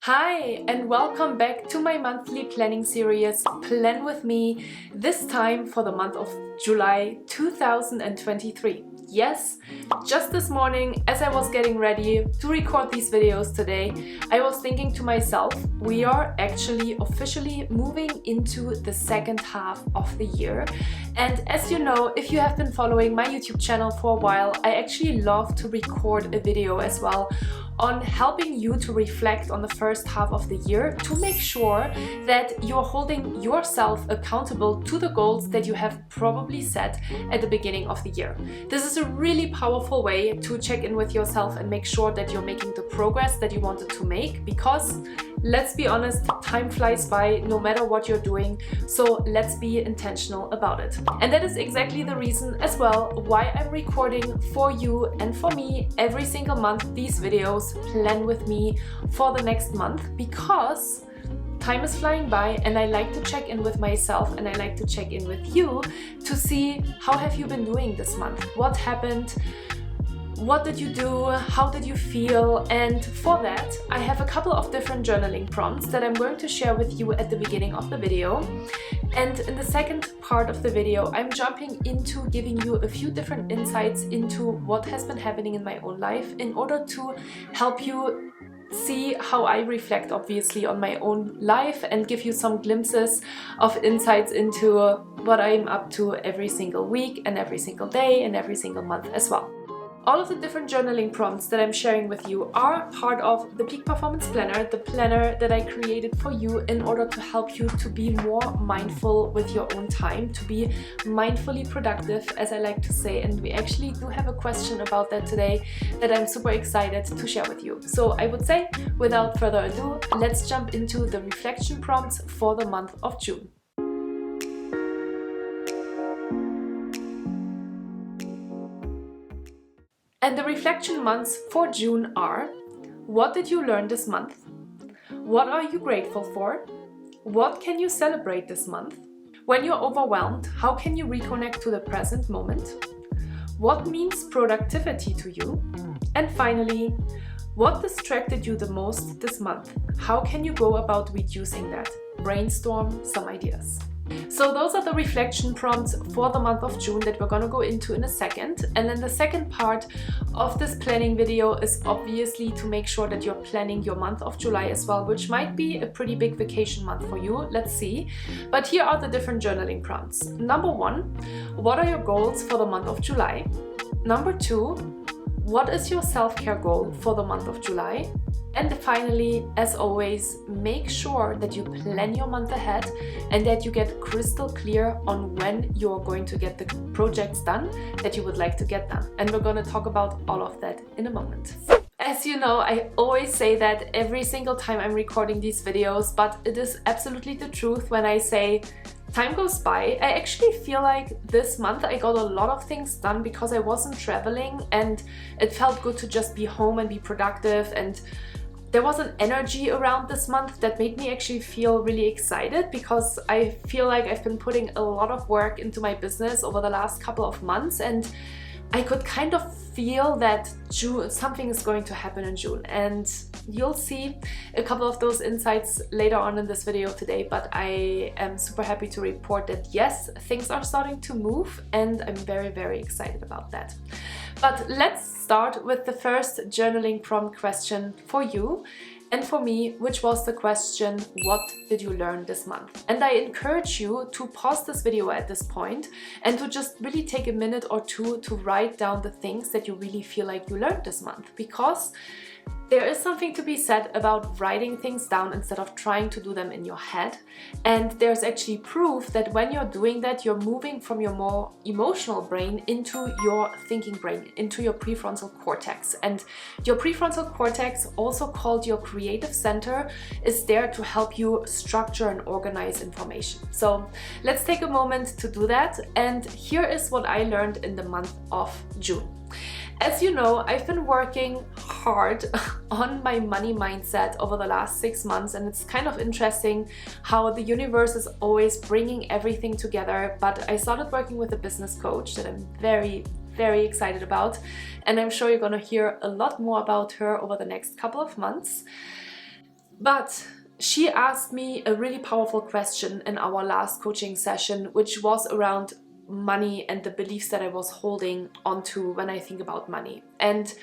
Hi and welcome back to my monthly planning series Plan With Me, this time for the month of July 2023. Yes, just this morning as I was getting ready to record these videos today, I was thinking to myself, we are actually officially moving into the second half of the year. And as you know, if you have been following my YouTube channel for a while, I actually love to record a video as well on helping you to reflect on the first half of the year to make sure that you're holding yourself accountable to the goals that you have probably set at the beginning of the year. This is a really powerful way to check in with yourself and make sure that you're making the progress that you wanted to make, because let's be honest, time flies by no matter what you're doing, so let's be intentional about it. And that is exactly the reason as well why I'm recording for you and for me every single month these videos, Plan With Me, for the next month, because time is flying by and I like to check in with myself and I like to check in with you to see how have you been doing this month, what happened, what did you do, how did you feel. And for that I have a couple of different journaling prompts that I'm going to share with you at the beginning of the video. And in the second part of the video I'm jumping into giving you a few different insights into what has been happening in my own life in order to help you see how I reflect obviously on my own life and give you some glimpses of insights into what I'm up to every single week and every single day and every single month as well. All of the different journaling prompts that I'm sharing with you are part of the Peak Performance Planner, the planner that I created for you in order to help you to be more mindful with your own time, to be mindfully productive, as I like to say. And we actually do have a question about that today that I'm super excited to share with you. So I would say, without further ado, let's jump into the reflection prompts for the month of June. And the reflection months for June are: what did you learn this month? What are you grateful for? What can you celebrate this month? When you're overwhelmed, how can you reconnect to the present moment? What means productivity to you? And finally, what distracted you the most this month? How can you go about reducing that? Brainstorm some ideas. So those are the reflection prompts for the month of June that we're going to go into in a second. And then the second part of this planning video is obviously to make sure that you're planning your month of July as well, which might be a pretty big vacation month for you. Let's see. But here are the different journaling prompts. Number 1, what are your goals for the month of July? Number 2, what is your self-care goal for the month of July? And finally, as always, make sure that you plan your month ahead and that you get crystal clear on when you're going to get the projects done that you would like to get done. And we're going to talk about all of that in a moment. As you know, I always say that every single time I'm recording these videos, but it is absolutely the truth when I say time goes by. I actually feel like this month I got a lot of things done because I wasn't traveling and it felt good to just be home and be productive, and there was an energy around this month that made me actually feel really excited, because I feel like I've been putting a lot of work into my business over the last couple of months, and I could kind of feel that June, something is going to happen in June, and you'll see a couple of those insights later on in this video today. But I am super happy to report that yes, things are starting to move, and I'm very, very excited about that. But let's start with the first journaling prompt question for you and for me, which was the question, what did you learn this month? And I encourage you to pause this video at this point and to just really take a minute or two to write down the things that you really feel like you learned this month, because there is something to be said about writing things down instead of trying to do them in your head. And there's actually proof that when you're doing that, you're moving from your more emotional brain into your thinking brain, into your prefrontal cortex. And your prefrontal cortex, also called your creative center, is there to help you structure and organize information. So let's take a moment to do that. And here is what I learned in the month of June. As you know, I've been working hard on my money mindset over the last 6 months, and it's kind of interesting how the universe is always bringing everything together. But I started working with a business coach that I'm very, very excited about, and I'm sure you're gonna hear a lot more about her over the next couple of months. But she asked me a really powerful question in our last coaching session, which was around money and the beliefs that I was holding onto when I think about money. And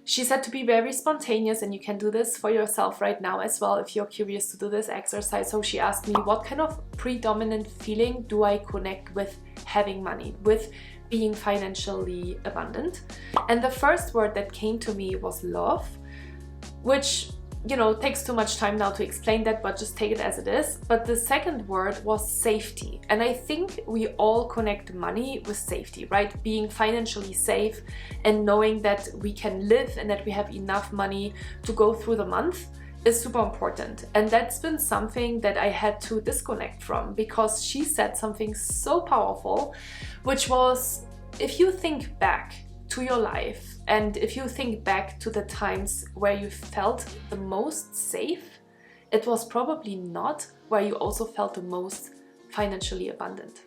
she said to be very spontaneous, and you can do this for yourself right now as well if you're curious to do this exercise. So she asked me, what kind of predominant feeling do I connect with having money, with being financially abundant? And the first word that came to me was love, which, you know, takes too much time now to explain that, but just take it as it is. But the second word was safety. And I think we all connect money with safety, right? Being financially safe and knowing that we can live and that we have enough money to go through the month is super important. And that's been something that I had to disconnect from, because she said something so powerful, which was, if you think back to your life, and if you think back to the times where you felt the most safe, it was probably not where you also felt the most financially abundant.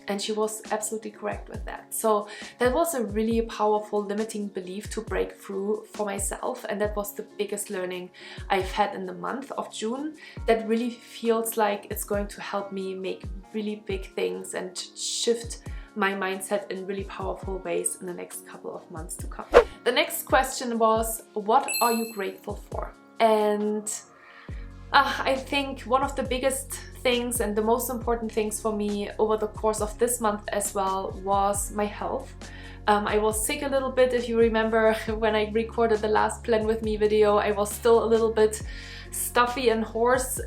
And she was absolutely correct with that. So that was a really powerful limiting belief to break through for myself. And that was the biggest learning I've had in the month of June. That really feels like it's going to help me make really big things and shift my mindset in really powerful ways in the next couple of months to come. The next question was, what are you grateful for? And I think one of the biggest things and the most important things for me over the course of this month as well was my health. I was sick a little bit, if you remember when I recorded the last Plan With Me video. I was still a little bit stuffy and hoarse.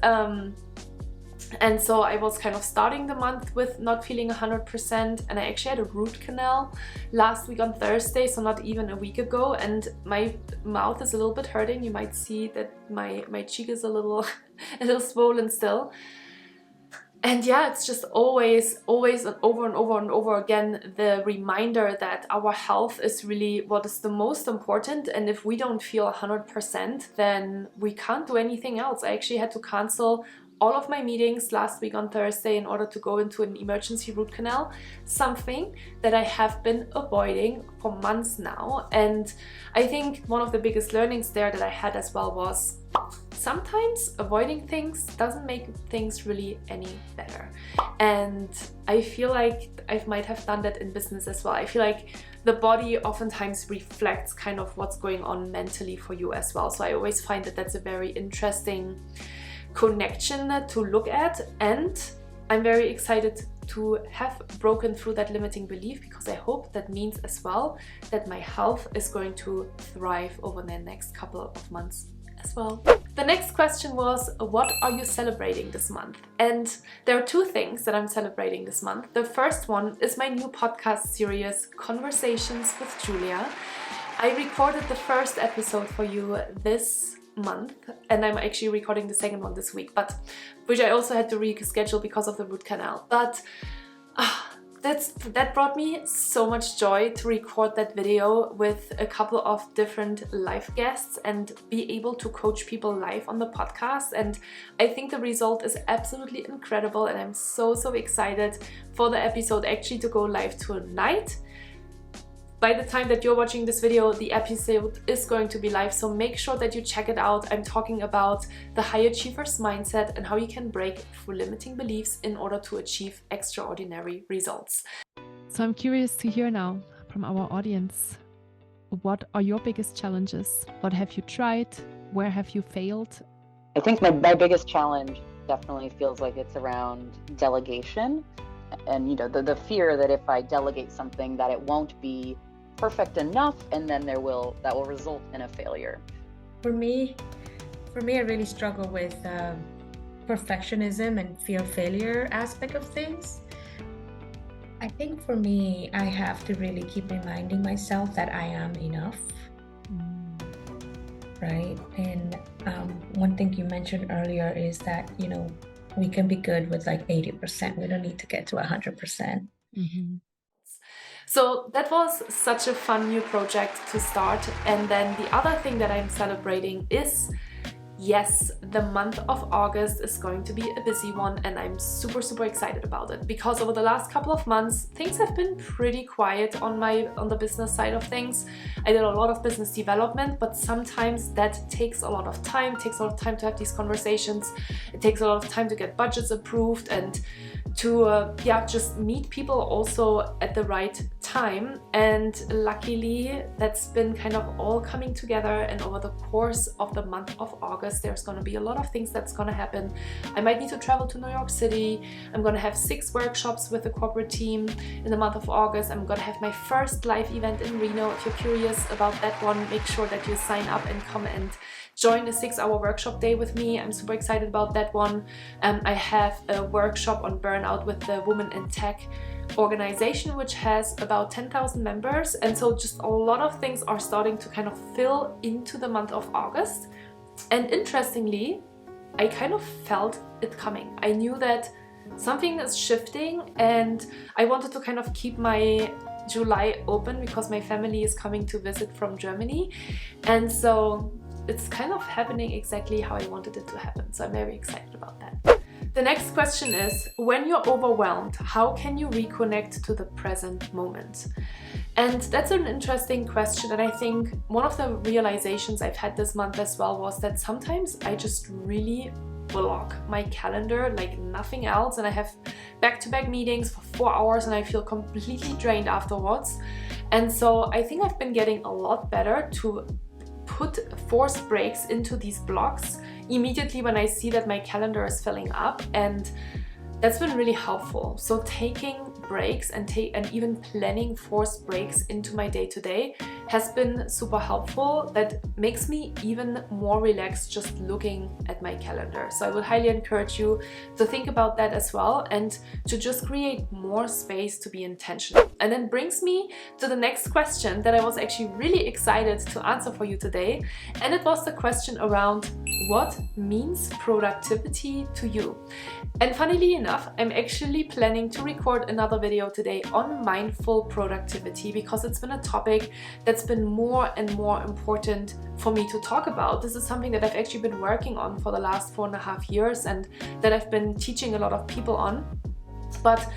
And so I was kind of starting the month with not feeling 100%, and I actually had a root canal last week on Thursday, so not even a week ago, and my mouth is a little bit hurting. You might see that my cheek is a little swollen still. And yeah, it's just always and over again the reminder that our health is really what is the most important, and if we don't feel 100%, then we can't do anything else. I actually had to cancel all of my meetings last week on Thursday in order to go into an emergency root canal, something that I have been avoiding for months now. And I think one of the biggest learnings there that I had as well was sometimes avoiding things doesn't make things really any better. And I feel like I might have done that in business as well. I feel like the body oftentimes reflects kind of what's going on mentally for you as well. So I always find that that's a very interesting connection to look at, and I'm very excited to have broken through that limiting belief, because I hope that means as well that my health is going to thrive over the next couple of months as well. The next question was, what are you celebrating this month? And there are two things that I'm celebrating this month. The first one is my new podcast series, Conversations with Julia. I recorded the first episode for you this month, and I'm actually recording the second one this week, but which I also had to reschedule because of the root canal. But that brought me so much joy to record that video with a couple of different live guests and be able to coach people live on the podcast. And I think the result is absolutely incredible, and I'm so excited for the episode actually to go live tonight. By the time that you're watching this video, the episode is going to be live, so make sure that you check it out. I'm talking about the high achiever's mindset and how you can break through limiting beliefs in order to achieve extraordinary results. So I'm curious to hear now from our audience, what are your biggest challenges? What have you tried? Where have you failed? I think my biggest challenge definitely feels like it's around delegation. And the fear that if I delegate something that it won't be perfect enough, and then that will result in a failure. For me, I really struggle with perfectionism and fear of failure aspect of things. I think for me, I have to really keep reminding myself that I am enough, right? And one thing you mentioned earlier is that, we can be good with like 80%. We don't need to get to 100%. Mm-hmm. So that was such a fun new project to start. And then the other thing that I'm celebrating is Yes, the month of August is going to be a busy one, and I'm super excited about it because over the last couple of months things have been pretty quiet on the business side of things. I did a lot of business development, but sometimes that takes a lot of time. It takes a lot of time to have these conversations. It takes a lot of time to get budgets approved and to just meet people also at the right time. And luckily that's been kind of all coming together, and over the course of the month of August there's going to be a lot of things that's going to happen. I might need to travel to New York City. I'm going to have 6 workshops with the corporate team in the month of August. I'm going to have my first live event in Reno. If you're curious about that one, make sure that you sign up and come and join a 6-hour workshop day with me. I'm super excited about that one. I have a workshop on burnout with the Women in Tech organization, which has about 10,000 members, and so just a lot of things are starting to kind of fill into the month of August. And interestingly, I kind of felt it coming. I knew that something is shifting, and I wanted to kind of keep my July open because my family is coming to visit from Germany, and so it's kind of happening exactly how I wanted it to happen. So I'm very excited about that. The next question is, when you're overwhelmed, how can you reconnect to the present moment? And that's an interesting question, and I think one of the realizations I've had this month as well was that sometimes I just really block my calendar like nothing else, and I have back-to-back meetings for 4 hours and I feel completely drained afterwards. And so I think I've been getting a lot better to put forced breaks into these blocks immediately when I see that my calendar is filling up, and that's been really helpful. So taking breaks and even planning forced breaks into my day-to-day has been super helpful. That makes me even more relaxed just looking at my calendar. So I would highly encourage you to think about that as well, and to just create more space to be intentional. And then brings me to the next question that I was actually really excited to answer for you today, and it was the question around what means productivity to you. And funnily enough, I'm actually planning to record another video today on mindful productivity because it's been a topic that's been more and more important for me to talk about. This is something that I've actually been working on for the last 4.5 years and that I've been teaching a lot of people on. But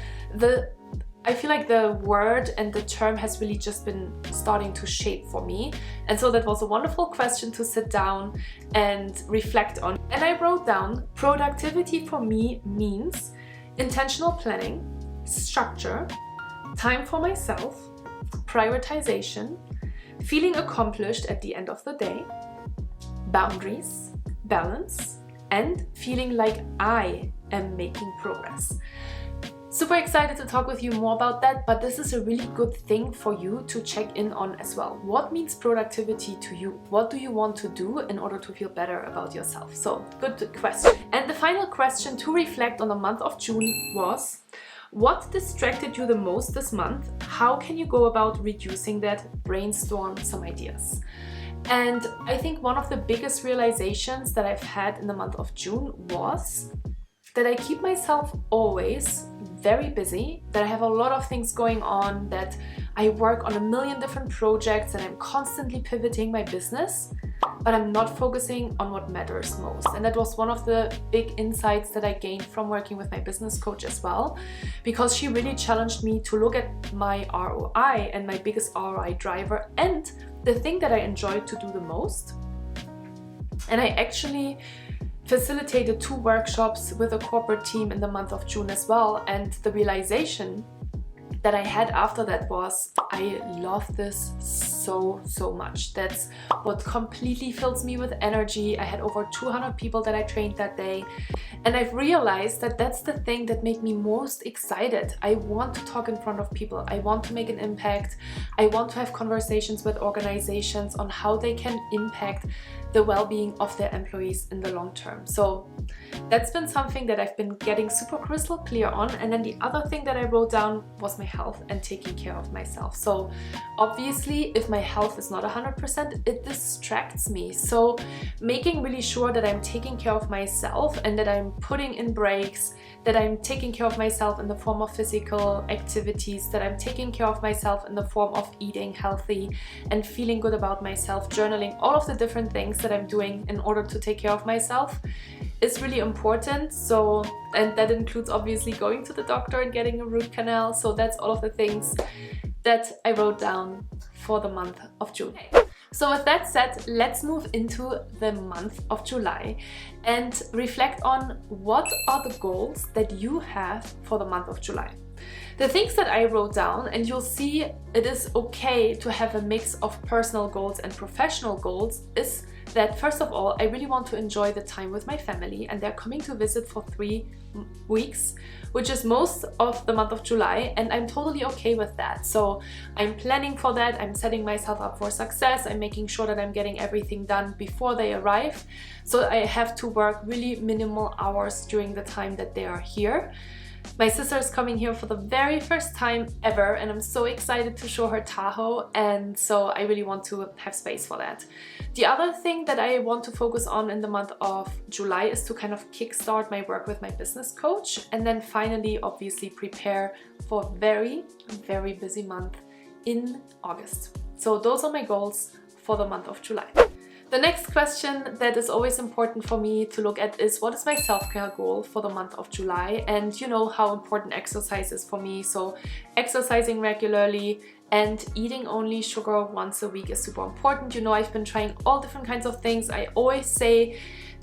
I feel like the word and the term has really just been starting to shape for me. And so that was a wonderful question to sit down and reflect on. And I wrote down, productivity for me means intentional planning, structure, time for myself, prioritization, feeling accomplished at the end of the day, boundaries, balance, and feeling like I am making progress. Super excited to talk with you more about that, but this is a really good thing for you to check in on as well. What means productivity to you? What do you want to do in order to feel better about yourself? So, good question. And the final question to reflect on the month of June was, what distracted you the most this month? How can you go about reducing that? Brainstorm some ideas. And I think one of the biggest realizations that I've had in the month of June was that I keep myself always very busy, that I have a lot of things going on, that I work on a million different projects and I'm constantly pivoting my business, but I'm not focusing on what matters most. And that was one of the big insights that I gained from working with my business coach as well, because she really challenged me to look at my ROI and my biggest ROI driver and the thing that I enjoyed to do the most. And I actually facilitated 2 workshops with a corporate team in the month of June as well, and the realization that I had after that was, I love this so much. That's what completely fills me with energy. I had over 200 people that I trained that day, and I've realized that that's the thing that made me most excited. I want to talk in front of people. I want to make an impact. I want to have conversations with organizations on how they can impact the well-being of their employees in the long term. So that's been something that I've been getting super crystal clear on. And then the other thing that I wrote down was my health and taking care of myself. So obviously, if my health is not 100%, it distracts me. So making really sure that I'm taking care of myself and that I'm putting in breaks, that I'm taking care of myself in the form of physical activities, that I'm taking care of myself in the form of eating healthy and feeling good about myself, journaling, all of the different things that I'm doing in order to take care of myself is really important. So, and that includes obviously going to the doctor and getting a root canal. So that's all of the things that I wrote down for the month of June. So with that said, let's move into the month of July and reflect on what are the goals that you have for the month of July. The things that I wrote down, and you'll see it is okay to have a mix of personal goals and professional goals, is that first of all, I really want to enjoy the time with my family, and they're coming to visit for 3 weeks, which is most of the month of July, and I'm totally okay with that. So I'm planning for that, I'm setting myself up for success, I'm making sure that I'm getting everything done before they arrive. So I have to work really minimal hours during the time that they are here. My sister is coming here for the very first time ever, and I'm so excited to show her Tahoe, and so I really want to have space for that. The other thing that I want to focus on in the month of July is to kind of kickstart my work with my business coach, and then finally obviously prepare for a very, very busy month in August. So those are my goals for the month of July. The next question that is always important for me to look at is, what is my self-care goal for the month of July? And you know how important exercise is for me, so exercising regularly and eating only sugar once a week is super important. You know, I've been trying all different kinds of things. I always say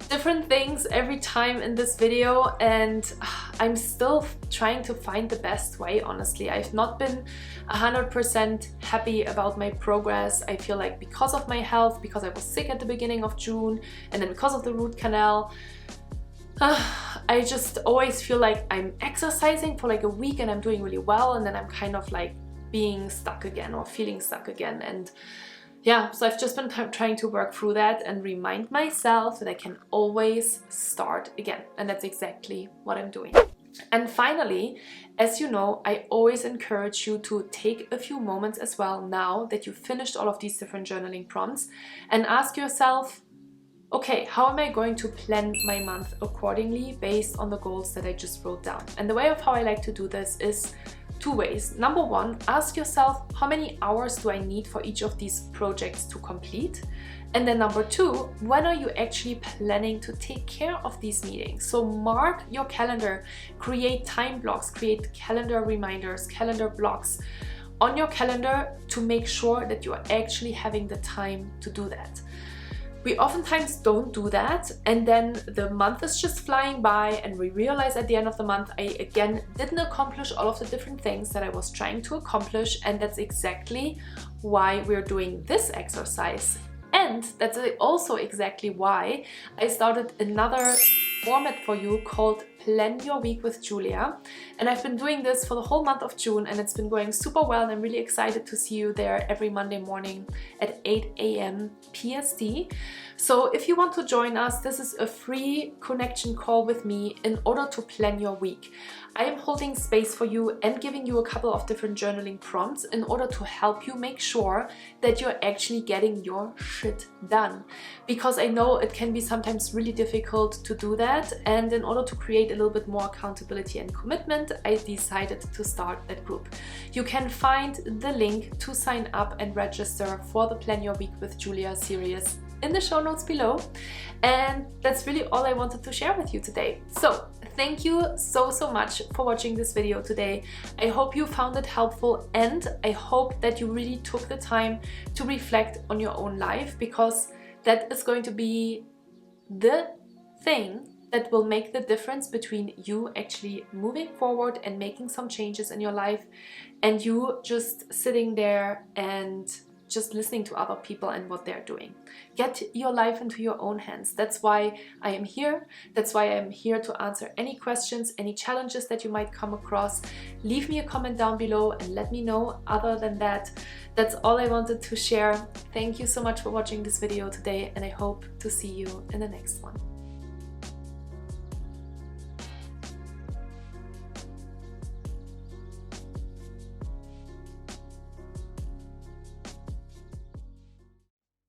different things every time in this video, and I'm still trying to find the best way, honestly. I've not been 100% happy about my progress. I feel like because of my health, because I was sick at the beginning of June, and then because of the root canal, I just always feel like I'm exercising for like a week and I'm doing really well, and then I'm kind of like being stuck again or feeling stuck again. And yeah, so I've just been trying to work through that and remind myself that I can always start again. And that's exactly what I'm doing. And finally, as you know, I always encourage you to take a few moments as well now that you've finished all of these different journaling prompts and ask yourself, okay, how am I going to plan my month accordingly based on the goals that I just wrote down? And the way of how I like to do this is 2 ways. Number 1, ask yourself, how many hours do I need for each of these projects to complete? And then number 2, when are you actually planning to take care of these meetings? So mark your calendar, create time blocks, create calendar reminders, calendar blocks on your calendar to make sure that you are actually having the time to do that. We oftentimes don't do that, and then the month is just flying by and we realize at the end of the month I again didn't accomplish all of the different things that I was trying to accomplish, and that's exactly why we're doing this exercise. And that's also exactly why I started another format for you called Plan Your Week with Julia. And I've been doing this for the whole month of June, and it's been going super well, and I'm really excited to see you there every Monday morning at 8 a.m. PST. So if you want to join us, this is a free connection call with me in order to plan your week. I am holding space for you and giving you a couple of different journaling prompts in order to help you make sure that you're actually getting your shit done. Because I know it can be sometimes really difficult to do that, and in order to create a little bit more accountability and commitment, I decided to start that group. You can find the link to sign up and register for the Plan Your Week with Julia series in the show notes below. And that's really all I wanted to share with you today. So thank you so much for watching this video today. I hope you found it helpful, and I hope that you really took the time to reflect on your own life, because that is going to be the thing that will make the difference between you actually moving forward and making some changes in your life and you just sitting there and just listening to other people and what they're doing. Get your life into your own hands. That's why I am here. That's why I'm here to answer any questions, any challenges that you might come across. Leave me a comment down below and let me know. Other than that, that's all I wanted to share. Thank you so much for watching this video today, and I hope to see you in the next one.